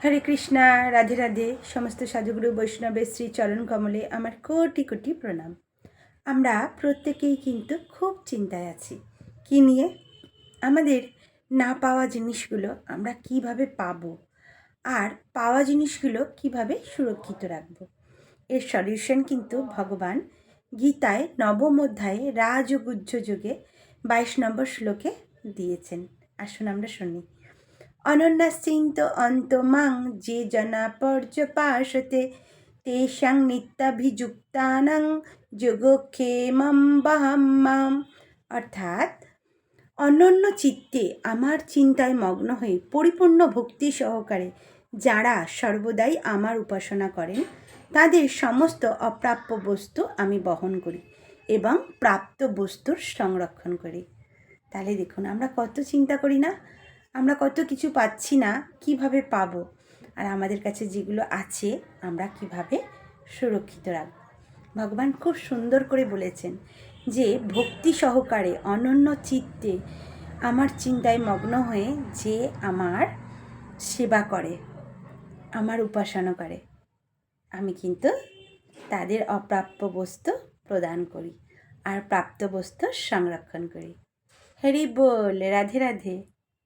হরে কৃষ্ণা, রাধে রাধে। সমস্ত সাধুগুরু বৈষ্ণবের শ্রী চরণ কমলে আমার কোটি কোটি প্রণাম। আমরা প্রত্যেকেই কিন্তু খুব চিন্তায় আছি। কি নিয়ে? আমাদের না পাওয়া জিনিসগুলো আমরা কিভাবে পাবো, আর পাওয়া জিনিসগুলো কিভাবে সুরক্ষিত রাখবো। এর সলিউশন কিন্তু ভগবান গীতায় নবম অধ্যায়ে রাজগুহ্য যোগে 22 নম্বর শ্লোকে দিয়েছেন। আসুন আমরা শুনি। অনন্যাশ্চিন্ত অন্তমাং যে জনা পর্যপাসতে তেষাং নিত্যাভিযুক্তানাং যোগক্ষেমং বহাম্মাম। অর্থাৎ অনন্য চিত্তে আমার চিন্তায় মগ্ন হয়ে পরিপূর্ণ ভক্তি সহকারে যারা সর্বদাই আমার উপাসনা করেন তাদের সমস্ত অপ্রাপ্য বস্তু আমি বহন করি এবং প্রাপ্ত বস্তুর সংরক্ষণ করি। তাহলে দেখুন, আমরা কত চিন্তা করি না, আমরা কত কিছু পাচ্ছি না, কিভাবে পাবো, আর আমাদের কাছে যেগুলো আছে আমরা কিভাবে সুরক্ষিত রাখব। ভগবান খুব সুন্দর করে বলেছেন যে ভক্তি সহকারে অনন্য চিত্তে আমার চিন্তায় মগ্ন হয়ে যে আমার সেবা করে, আমার উপাসনা করে, আমি কিন্তু তাদের অপ্রাপ্য বস্তু প্রদান করি আর প্রাপ্ত বস্তু সংরক্ষণ করি। হরি বল, রাধে রাধে।